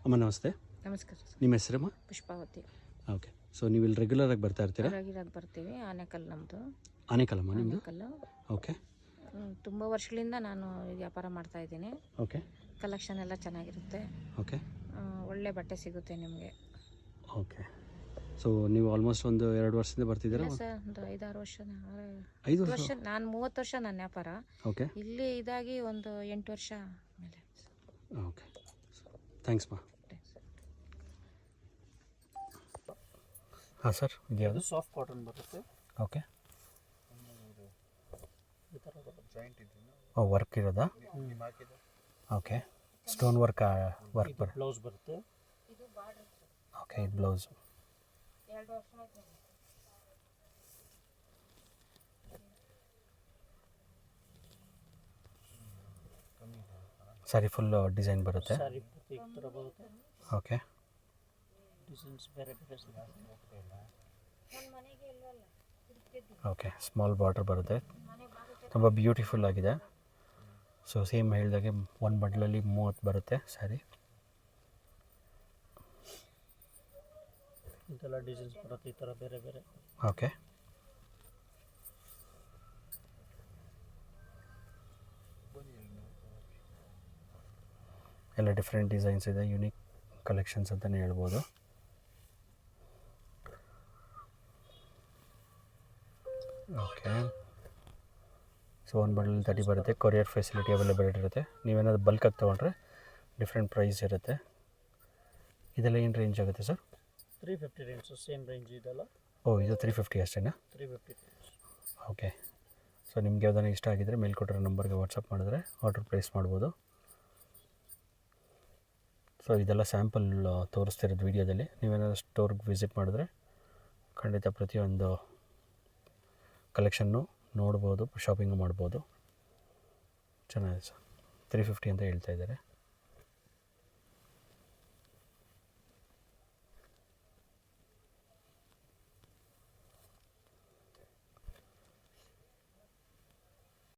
ಅಮ್ಮ ನಮಸ್ತೆ. ನಮಸ್ಕಾರ ಸರ್. ನಿಮ್ಮ ಹೆಸರಮ್ಮ? ಪುಷ್ಪಾವತಿ. ಓಕೆ. ಸೊ ನೀವು ಇಲ್ಲಿ ರೆಗ್ಯುಲರಾಗಿ ಬರ್ತಾ ಇರ್ತೀರಾ? ರೆಗ್ಯುಲರಾಗಿ ಬರ್ತೀವಿ. ಆನೆಕಲ್ ನಮ್ಮದು. ಆನೇಕಲ್ಲಮ್ಮ ನಿಮ್ಮದು? ಆನೆಕಲ್ಲು. ಓಕೆ. ತುಂಬ ವರ್ಷಗಳಿಂದ ನಾನು ವ್ಯಾಪಾರ ಮಾಡ್ತಾಯಿದ್ದೀನಿ. ಓಕೆ. ಕಲೆಕ್ಷನ್ ಎಲ್ಲ ಚೆನ್ನಾಗಿರುತ್ತೆ. ಓಕೆ. ಒಳ್ಳೆ ಬಟ್ಟೆ ಸಿಗುತ್ತೆ ನಿಮಗೆ. ಓಕೆ. ಸೊ ನೀವು ಆಲ್ಮೋಸ್ಟ್ ಒಂದು 2 ವರ್ಷದಿಂದ ಬರ್ತಿದ್ದೀರಾ? ಇಲ್ಲ ಸರ್, ಒಂದು 5-6 ವರ್ಷ. 5 ವರ್ಷ ನಾನು 30 ವರ್ಷ ನನ್ನ ವ್ಯಾಪಾರ. ಓಕೆ. ಇಲ್ಲಿ ಇದಾಗಿ ಒಂದು 8 ವರ್ಷ ಮೇಲೆ. ಓಕೆ. ಥ್ಯಾಂಕ್ಸ್ ಮಾ. ಹಾಂ ಸರ್, ಇದ್ಯಾವುದು? ಸಾಫ್ಟ್ ಕಾಟನ್ ಬರುತ್ತೆ. ಓಕೆ. ಈ ಥರ ಬರುತ್ತೆ. ಜಾಯಿಂಟ್ ಇದೆಯಾ? ಓ, ವರ್ಕ್ ಇರೋದಾ? Okay. Stone work work blouse ಬರುತ್ತೆ. ಓಕೆ, ಇದು ಬ್ಲೌಸು. ಸಾರಿ ಫುಲ್ ಡಿಸೈನ್ ಬರುತ್ತೆ. ಸಾರಿ ಈ ಥರ ಬರುತ್ತೆ. ಓಕೆ. ಡಿಸೈನ್ಸ್ ಬೇರೆ ಬೇರೆ ಸಿಗುತ್ತೆ. ಓಕೆ, ಸ್ಮಾಲ್ ಬಾರ್ಡರ್ ಬರುತ್ತೆ. ತುಂಬ ಬ್ಯೂಟಿಫುಲ್ ಆಗಿದೆ. ಸೊ ಸೇಮ್ ಹೇಳಿದಾಗೆ ಒಂದು ಬಂಡ್ಲಲ್ಲಿ 30 ಬರುತ್ತೆ ಸ್ಯಾರಿ. ಇದೆಲ್ಲ ಡಿಸೈನ್ಸ್ ಬರುತ್ತೆ ಈ ಥರ ಬೇರೆ ಬೇರೆ. ಓಕೆ. ಎಲ್ಲ ಡಿಫ್ರೆಂಟ್ ಡಿಸೈನ್ಸ್ ಇದೆ, ಯುನೀಕ್ ಕಲೆಕ್ಷನ್ಸ್ ಅಂತಲೇ ಹೇಳ್ಬೋದು. ಓಕೆ. ಸೊ ಒಂದು ಬಂಡಲ್ 30 ಬರುತ್ತೆ. ಕೊರಿಯರ್ ಫೆಸಿಲಿಟಿ ಅವೈಲೇಬಲ್ ಇರುತ್ತೆ. ನೀವೇನಾದ್ರು ಬಲ್ಕಾಗಿ ತೊಗೊಂಡ್ರೆ ಡಿಫ್ರೆಂಟ್ ಪ್ರೈಸ್ ಇರುತ್ತೆ. ಇದೆಲ್ಲ ಏನು ರೇಂಜ್ ಆಗುತ್ತೆ ಸರ್? 350 ರೇಂಜ್. ಸೇಮ್ ರೇಂಜ್ ಇದೆಲ್ಲ. ಓ, ಇದು 350 ಅಷ್ಟೇನಾ? 350 ರೇಂಜ್. ಓಕೆ. ಸೊ ನಿಮ್ಗೆ ಯಾವ್ದಾನ ಇಷ್ಟ ಆಗಿದ್ದರೆ ಮೇಲೆ ಕೊಟ್ಟಿರೋ ನಂಬರ್ಗೆ ವಾಟ್ಸಪ್ ಮಾಡಿದ್ರೆ ಆರ್ಡರ್ ಪ್ಲೇಸ್ ಮಾಡ್ಬೋದು. ಸೊ ಇದೆಲ್ಲ ಸ್ಯಾಂಪಲ್ ತೋರಿಸ್ತಿರೋದು ವೀಡಿಯೋದಲ್ಲಿ. ನೀವೇನಾದ್ರು ಸ್ಟೋರ್ಗೆ ವಿಸಿಟ್ ಮಾಡಿದ್ರೆ ಖಂಡಿತ ಪ್ರತಿಯೊಂದು ಕಲೆಕ್ಷನ್ನು ನೋಡ್ಬೋದು, ಶಾಪಿಂಗು ಮಾಡ್ಬೋದು. ಚೆನ್ನಾಗಿದೆ ಸರ್. 350 ಅಂತ ಹೇಳ್ತಾ ಇದ್ದಾರೆ.